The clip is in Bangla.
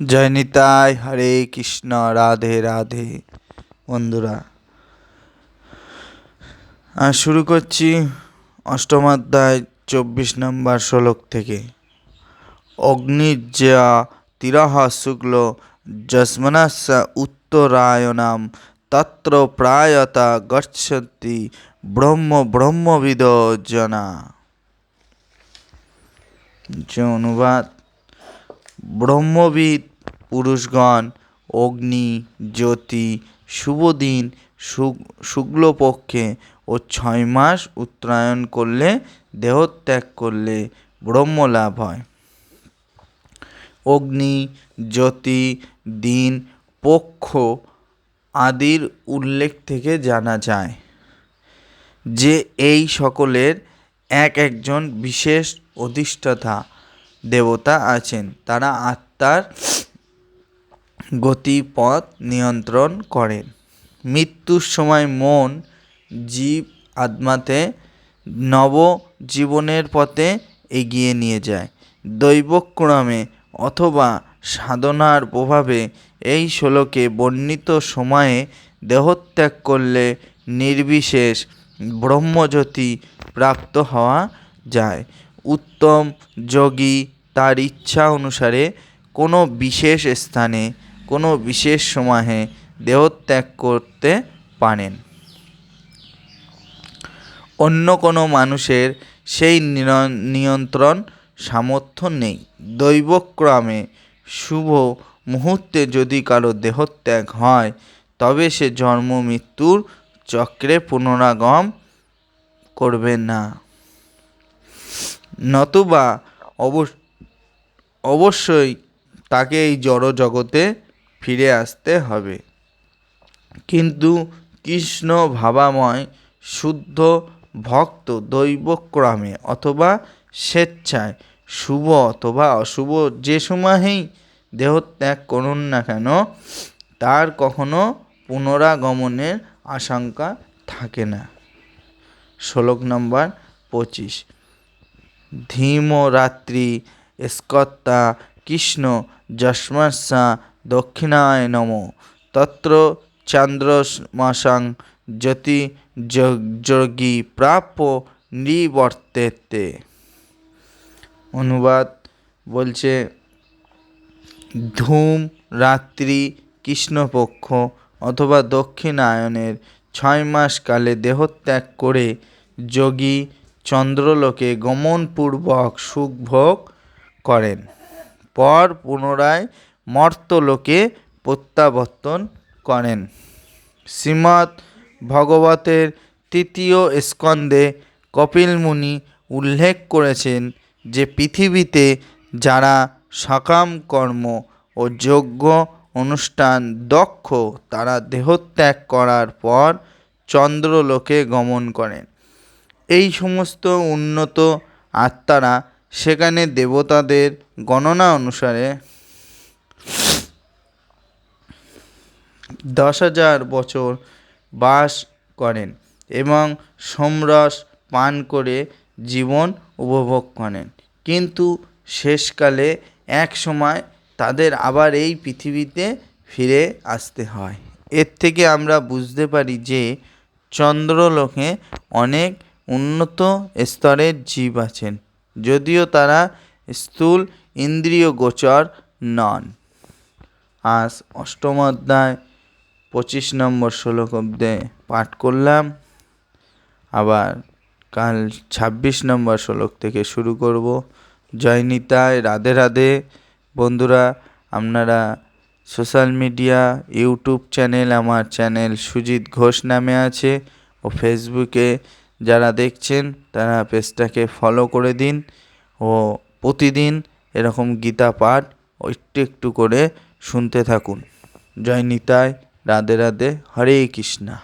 জয় নিতাই, হরে কৃষ্ণ, রাধে রাধে। বন্ধুরা, শুরু করছি অষ্টম অধ্যায় 24 নম্বর শ্লোক থেকে। অগ্নিজ্জা তিরহ শুক্ল যস্মনস্য উত্তরায়ণাম তত্র প্রায়তা গচ্ছতি ব্রহ্মবিদ জনা। যে অনুবাদ: ব্রহ্মবিদ পুরুষগণ অগ্নি, জ্যোতি, শুভ দিন, শুক্লপক্ষে ও 6 মাস উত্তরায়ণ করলে, দেহত্যাগ করলে ব্রহ্মলাভ হয়। অগ্নি, জ্যোতি, দিন, পক্ষ আদির উল্লেখ থেকে জানা যায় যে এই সকলের এক একজন বিশেষ অধিষ্ঠাতা দেবতা আছেন। তারা আত্মার গতিপথ নিয়ন্ত্রণ করেন। মৃত্যুর সময় মন জীব আত্মাতে নবজীবনের পথে এগিয়ে নিয়ে যায়। দৈবক্রমে অথবা সাধনার প্রভাবে এই শ্লোকে বর্ণিত সময়ে দেহত্যাগ করলে নির্বিশেষ ব্রহ্মজ্যোতি প্রাপ্ত হওয়া যায়। উত্তম যোগী তার ইচ্ছা অনুসারে কোনো বিশেষ স্থানে কোনো বিশেষ সময়ে দেহত্যাগ করতে পারেন। অন্য কোনো মানুষের সেই নিয়ন্ত্রণ সামর্থ্য নেই। দৈবক্রমে শুভ মুহূর্তে যদি কারো দেহত্যাগ হয়, তবে সে জন্ম মৃত্যুর চক্রে পুনরাগম করবে না, নতুবা অবশ্যই তাকে এই জড় জগতে ফিরে আসতে হবে। কিন্তু কৃষ্ণ ভাবাময় শুদ্ধ ভক্ত দৈবক্রমে অথবা স্বেচ্ছায় শুভ অথবা অশুভ যে সময়েই দেহত্যাগ করুন না কেন, তার কখনো পুনরাগমনের আশঙ্কা থাকে না। শ্লোক নম্বর 25। ধীমরাত্রি স্কত্তা কৃষ্ণ যস্মস্য দক্ষিণায় নমো তত্র চান্দ্রমাসাং জ্যোতি যোগী প্রাপ্য নিবর্তেতে। অনুবাদ বলছে: ধূম রাত্রি কৃষ্ণপক্ষ অথবা দক্ষিণায়নের 6 মাস কালে দেহত্যাগ করে যোগী চন্দ্রলোকে গমনপূর্বক সুখ ভোগ করেন। পর পুনরায় মর্ত্যলোকে প্রত্যাবর্তন করেন। শ্রীমদ্ ভাগবতের 3য় স্কন্ধে কপিল মুনি উল্লেখ করেছেন যে পৃথিবীতে যারা সকাম কর্ম ও যজ্ঞ অনুষ্ঠান দক্ষ, তারা দেহত্যাগ করার পর চন্দ্রলোকে গমন করেন। এই সমস্ত উন্নত আত্মারা সেখানে দেবতাদের গণনা অনুসারে 10,000 বছর বাস করেন এবং সোমরস পান করে জীবন উপভোগ করেন। কিন্তু শেষকালে এক সময় তাদের আবার এই পৃথিবীতে ফিরে আসতে হয়। এর থেকে আমরা বুঝতে পারি যে চন্দ্রলোকে অনেক উন্নত স্তরের জীব আছেন, যদিও তারা স্থূল ইন্দ্রিয় গোচর নন। আজ অষ্টম অধ্যায় 25 নম্বর শ্লোক অব্দে পাঠ করলাম। আবার কাল 26 নম্বর শ্লোক থেকে শুরু করব। জয় নিতাই, রাধে রাধে। বন্ধুরা, আপনারা সোশ্যাল মিডিয়া ইউটিউব চ্যানেল, আমার চ্যানেল সুজিত ঘোষ নামে আছে, ও ফেসবুকে যারা দেখছেন তারা পেজটাকে ফলো করে দিন ও প্রতিদিন এরকম গীতা পাঠ একটু একটু করে শুনতে থাকুন। জয় নিতাই, রাধে রাধে, হরে কৃষ্ণা।